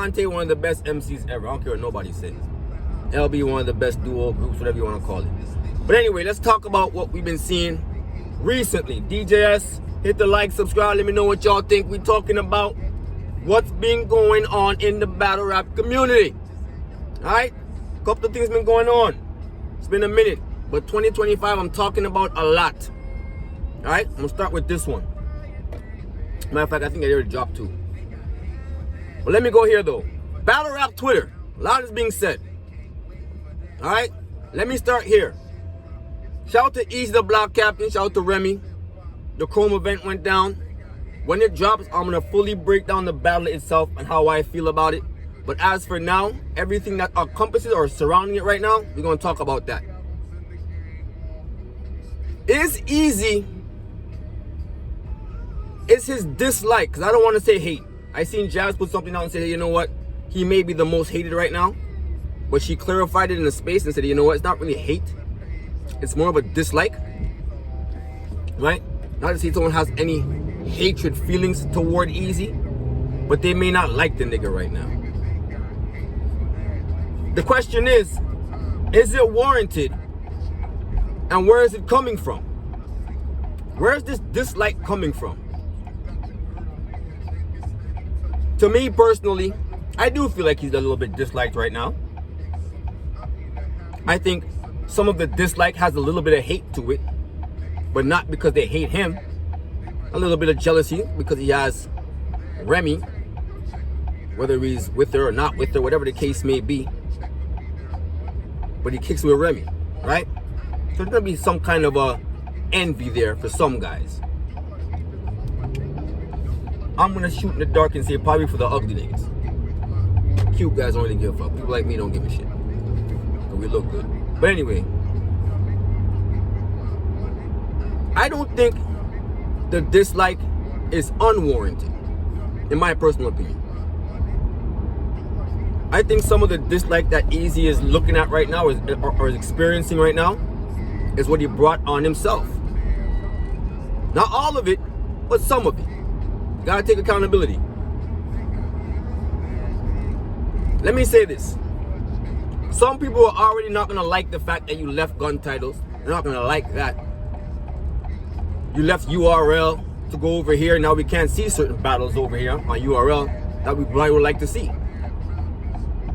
Dante, one of the best MCs ever. I don't care what nobody says. LB, one of the best duo groups, whatever you want to call it. But anyway, let's talk about what we've been seeing recently. D.J.S, hit the like, subscribe, let me know what y'all think. We're talking about what's been going on in the battle rap community. Alright? A couple of things been going on. It's been a minute. But 2025, I'm talking about a lot. Alright? I'm going to start with this one. Matter of fact, I think I already dropped two. But let me go here, though. Battle rap Twitter. A lot is being said. Alright? Let me start here. Shout out to Easy the Block Captain. Shout out to Remy. The Chrome event went down. When it drops, I'm going to fully break down the battle itself and how I feel about it. But as for now, everything that encompasses or surrounding it right now, we're going to talk about that. Is Easy, is his dislike, because I don't want to say hate. I seen Jazz put something out and say, hey, you know what? He may be the most hated right now. But she clarified it in the space and said, you know what? It's not really hate. It's more of a dislike. Right? Not to say someone has any hatred feelings toward Easy, but they may not like the nigga right now. The question is it warranted? And where is it coming from? Where is this dislike coming from? To me personally, I do feel like he's a little bit disliked right now. I think some of the dislike has a little bit of hate to it, but not because they hate him. A little bit of jealousy because he has Remy, whether he's with her or not with her, whatever the case may be. But he kicks with Remy, right? So there's gonna be some kind of a envy there for some guys. I'm gonna shoot in the dark and say probably for the ugly niggas. Cute guys don't really give a fuck. People like me don't give a shit. But we look good. But anyway, I don't think the dislike is unwarranted, in my personal opinion. I think some of the dislike that Easy is looking at right now or is experiencing right now is what he brought on himself. Not all of it, but some of it. You gotta take accountability. Let me say this. Some people are already not gonna like the fact that you left gun titles. They're not gonna like that. You left URL to go over here. Now we can't see certain battles over here on URL that we probably would like to see.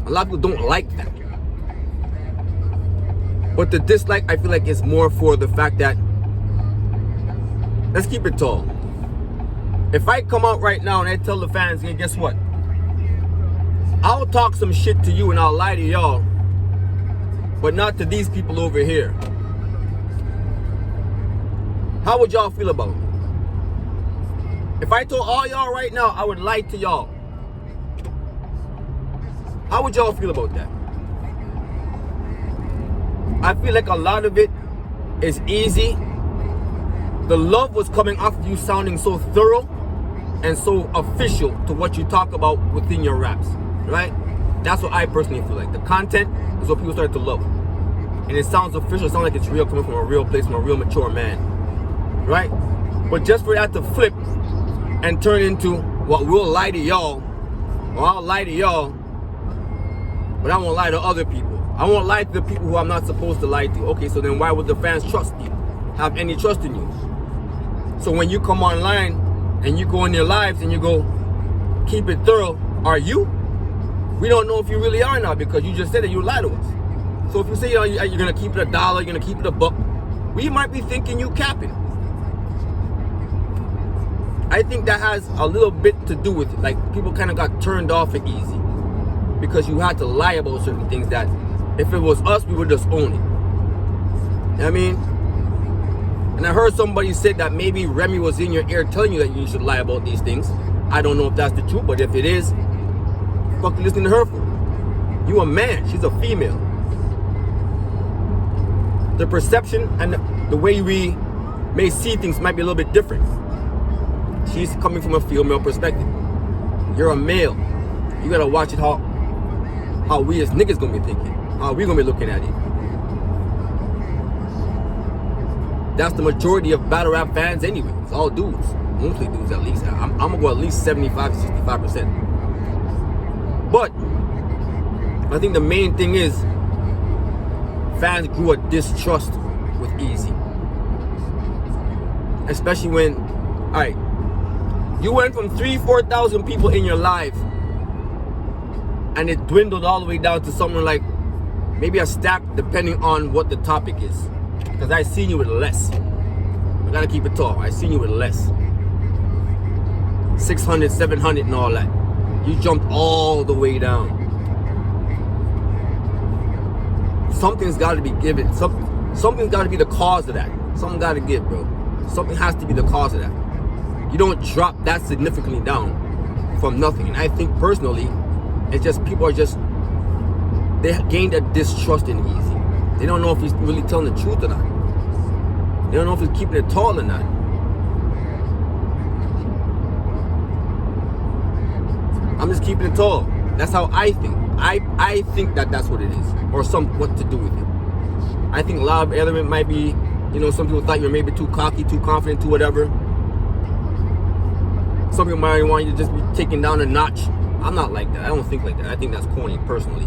A lot of people don't like that. But the dislike, I feel like, is more for the fact that, let's keep it tall. If I come out right now and I tell the fans, hey, guess what? I'll talk some shit to you and I'll lie to y'all, but not to these people over here. How would y'all feel about it? If I told all y'all right now I would lie to y'all, how would y'all feel about that? I feel like a lot of it is Easy. The love was coming off of you sounding so thorough and so official to what you talk about within your raps, right? That's what I personally feel like. The content is what people start to love. And it sounds official, it sounds like it's real, coming from a real place, from a real mature man, right? But just for that to flip and turn into, well, we'll lie to y'all, or I'll lie to y'all, but I won't lie to other people. I won't lie to the people who I'm not supposed to lie to. Okay, so then why would the fans trust you? Have any trust in you? So when you come online and you go in their lives and you go, keep it thorough, are you? We don't know if you really are now because you just said that you lie to us. So if you say you're gonna keep it $1, you're gonna keep it $1, we might be thinking you capping. I think that has a little bit to do with it. Like, people kind of got turned off at Easy because you had to lie about certain things that if it was us, we would just own it. You know what I mean? And I heard somebody say that maybe Remy was in your ear telling you that you should lie about these things. I don't know if that's the truth, but if it is, fuck you listening to her for? You a man, she's a female. The perception and the way we may see things might be a little bit different. She's coming from a female perspective. You're a male. You gotta watch it how we as niggas gonna be thinking, how we gonna be looking at it. That's the majority of battle rap fans anyway. It's all dudes, mostly dudes at least. I'm gonna go at least 75 to 65%. But I think the main thing is fans grew a distrust with Easy. Especially when, alright, you went from 3,000-4,000 people in your life and it dwindled all the way down to someone like maybe a stack depending on what the topic is. Because I seen you with less. I gotta keep it tall. I seen you with less. 600, 700 and all that. You jumped all the way down. Something's gotta be given. Something's gotta be the cause of that. Something gotta give, bro. Something has to be the cause of that. You don't drop that significantly down from nothing. And I think personally, it's just people are just, they gained a distrust in Easy. They don't know if he's really telling the truth or not. They don't know if he's keeping it tall or not. I'm just keeping it tall. That's how I think. I think that that's what it is, or what to do with it. I think a lot of element might be, some people thought you were maybe too cocky, too confident, too whatever. Some people might want you to just be taken down a notch. I'm not like that. I don't think like that. I think that's corny, personally.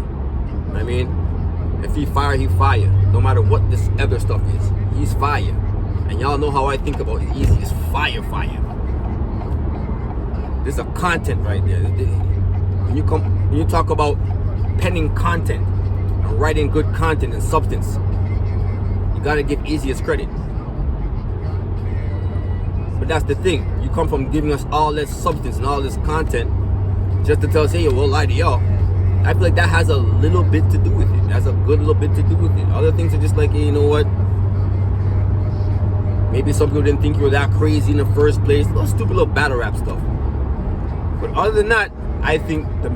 I mean, if he fire, he fire. No matter what this other stuff is, he's fire. And y'all know how I think about it. Easy is fire. There's a content right there. When you talk about penning content and writing good content and substance, you gotta give Easy his credit. But that's the thing. You come from giving us all this substance and all this content just to tell us, hey, we'll lie to y'all. I feel like that has a little bit to do with it. That's a good little bit to do with it. Other things are just like, hey, you know what? Maybe some people didn't think you were that crazy in the first place. Little stupid little battle rap stuff. But other than that, I think the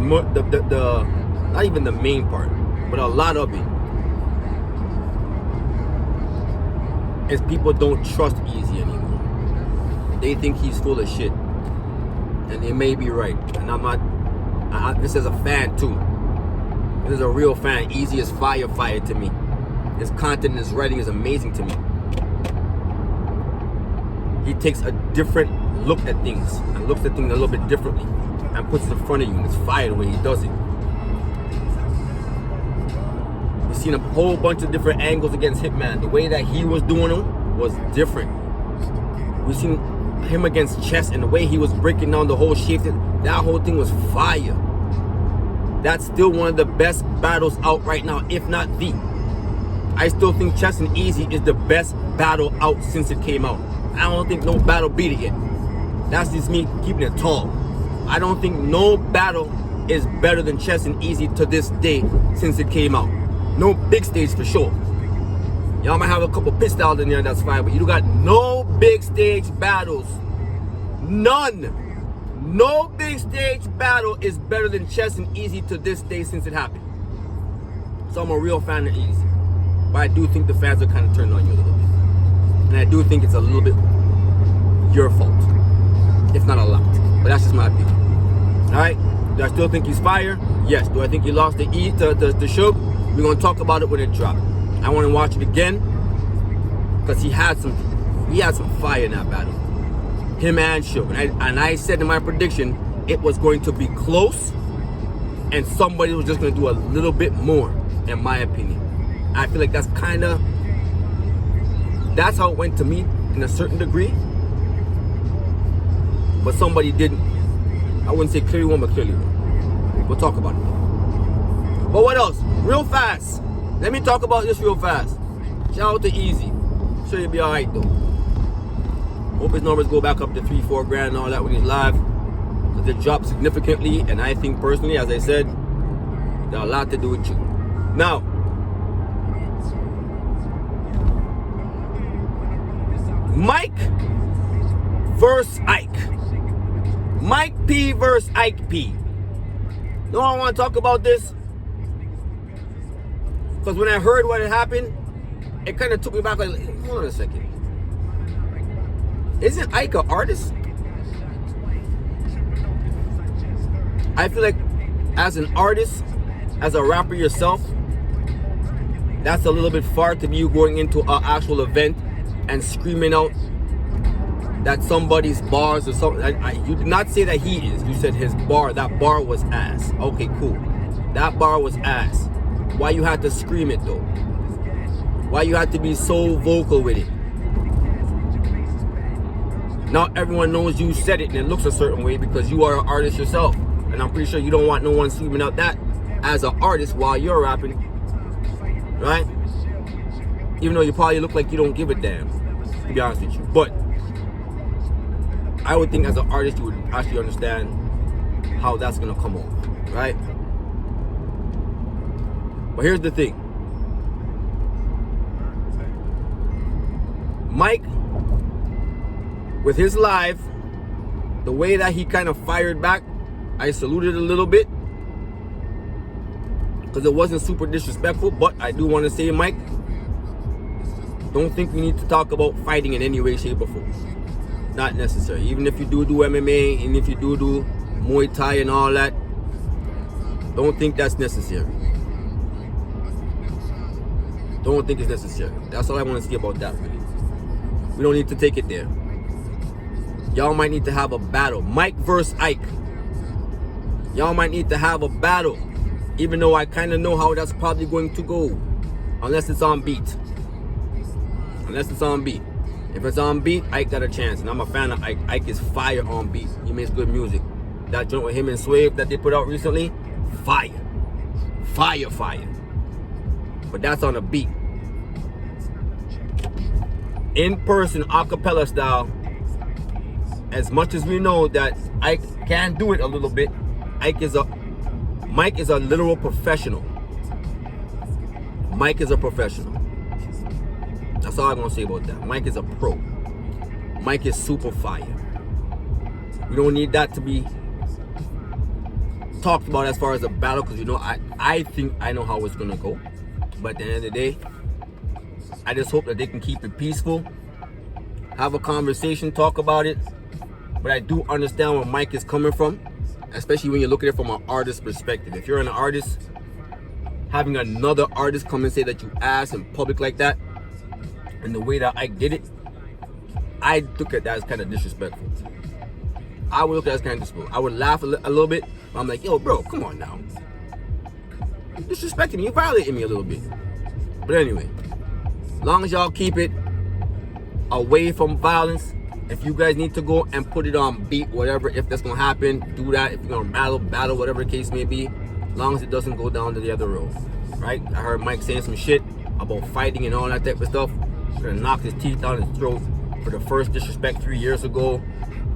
not even the main part, but a lot of it is people don't trust Easy anymore. They think he's full of shit. And they may be right. And I'm not, this is a fan too. This is a real fan. Easy is fire to me. His content and his writing is amazing to me. He takes a different look at things and looks at things a little bit differently and puts it in front of you, and it's fire the way he does it. You've seen a whole bunch of different angles against Hitman. The way that he was doing them was different. We've seen him against Chess and the way he was breaking down the whole shape. That whole thing was fire. That's still one of the best battles out right now, if not the. I still think Chess and Easy is the best battle out since it came out. I don't think no battle beat it yet. That's just me keeping it tall. I don't think no battle is better than Chess and Easy to this day since it came out. No big stage for sure. Y'all might have a couple pit styles in there, that's fine, but you got no big stage battles. None. No big stage battle is better than Chess and Easy to this day since it happened. So I'm a real fan of Easy. But I do think the fans are kind of turned on you a little bit. And I do think it's a little bit your fault, if not a lot. But that's just my opinion. Alright? Do I still think he's fire? Yes. Do I think he lost the Suge? We're going to talk about it when it drops. I want to watch it again because he had some fire in that battle. Him and Suge. And I said in my prediction it was going to be close and somebody was just going to do a little bit more, in my opinion. I feel like that's how it went to me in a certain degree. But somebody didn't. I wouldn't say clearly won, but clearly won. We'll talk about it. But what else? Real fast. Let me talk about this real fast. Shout out to Easy. Sure you'll be alright though. Hope his numbers go back up to 3-4 grand and all that when he's live. Because they dropped significantly, and I think personally, as I said, there are a lot to do with you. Now, Mike versus Ike. Mike P versus Ike P. You know I want to talk about this? Because when I heard what had happened, it kind of took me back like, hold on a second. Isn't Ike an artist? I feel like as an artist, as a rapper yourself, that's a little bit far to be you going into an actual event and screaming out that somebody's bars or something. You did not say that he is. You said his bar. That bar was ass. Okay, cool. That bar was ass. Why you had to scream it though? Why you had to be so vocal with it? Not everyone knows you said it and it looks a certain way because you are an artist yourself. And I'm pretty sure you don't want no one screaming out that as an artist while you're rapping. Right? Even though you probably look like you don't give a damn, to be honest with you. But I would think as an artist you would actually understand how that's gonna come off, right? But here's the thing. Mike, with his live, the way that he kind of fired back, I saluted a little bit because it wasn't super disrespectful. But I do want to say, Mike, don't think we need to talk about fighting in any way, shape, or form. Not necessary. Even if you do MMA, and if you do Muay Thai and all that, don't think that's necessary. Don't think it's necessary. That's all I want to say about that, really. We don't need to take it there. Y'all might need to have a battle. Mike versus Ike. Y'all might need to have a battle. Even though I kind of know how that's probably going to go. Unless it's on beat. Unless it's on beat. If it's on beat, Ike got a chance. And I'm a fan of Ike. Ike is fire on beat. He makes good music. That joint with him and Swave that they put out recently, fire. Fire, fire. But that's on a beat. In person, acapella style, as much as we know that Ike can do it a little bit, Mike is a literal professional. Mike is a professional. That's all I'm gonna say about that. Mike is a pro. Mike is super fire. We don't need that to be talked about as far as a battle, because you know I think I know how it's gonna go. But at the end of the day, I just hope that they can keep it peaceful, have a conversation, talk about it. But I do understand where Mike is coming from, especially when you look at it from an artist perspective. If you're an artist, having another artist come and say that you ass in public like that, and the way that Ike did it, I look at that as kind of disrespectful. I would look at that as kind of disrespectful. I would laugh a little bit, but I'm like, yo, bro, come on now. You're disrespecting me, you're violating me a little bit. But anyway, as long as y'all keep it away from violence, if you guys need to go and put it on beat, whatever, if that's gonna happen, do that. If you're gonna battle, whatever the case may be, as long as it doesn't go down to the other road, right? I heard Mike saying some shit about fighting and all that type of stuff. Gonna knock his teeth down his throat for the first disrespect 3 years ago.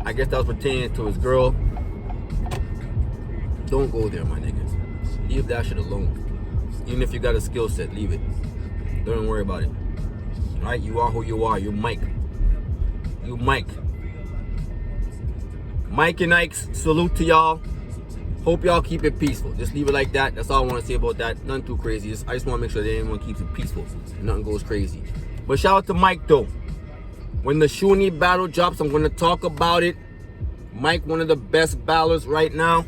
I guess that was pertaining to his girl. Don't go there, my niggas. Leave that shit alone. Even if you got a skill set, leave it. Don't worry about it. All right? You are who you are. You're Mike. You Mike. Mike and Ike's, salute to y'all. Hope y'all keep it peaceful. Just leave it like that. That's all I want to say about that. Nothing too crazy. I just want to make sure that everyone keeps it peaceful and nothing goes crazy. But shout out to Mike though. When the Shuni battle drops, I'm going to talk about it. Mike, one of the best battlers right now.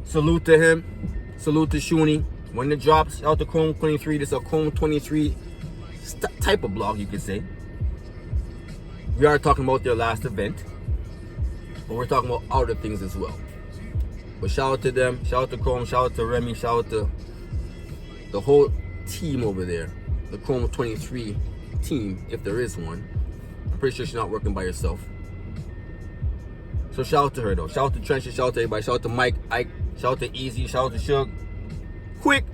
Salute to him. Salute to Shuni. When it drops, shout out to Chrome 23. This is a Chrome 23 type of blog, you could say. We are talking about their last event, but we're talking about other things as well. But shout out to them. Shout out to Chrome. Shout out to Remy. Shout out to the whole team over there. The Chrome 23 team, if there is one. I'm pretty sure she's not working by herself. So shout out to her though. Shout out to Trench. Shout out to everybody. Shout out to Mike, Ike. Shout out to Easy. Shout out to Suge. Quick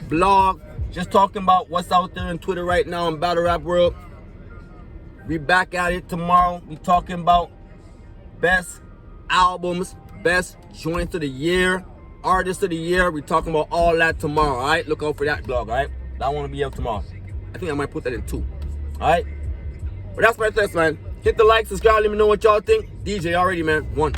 blog. Just talking about what's out there on Twitter right now in battle rap world. We back at it tomorrow. We talking about best albums, best joints of the year, artists of the year. We talking about all that tomorrow. All right. Look out for that blog. All right. That one will be up tomorrow. I think I might put that in 2. Alright? But that's my test, man. Hit the like, subscribe, let me know what y'all think. DJ already, man. 1.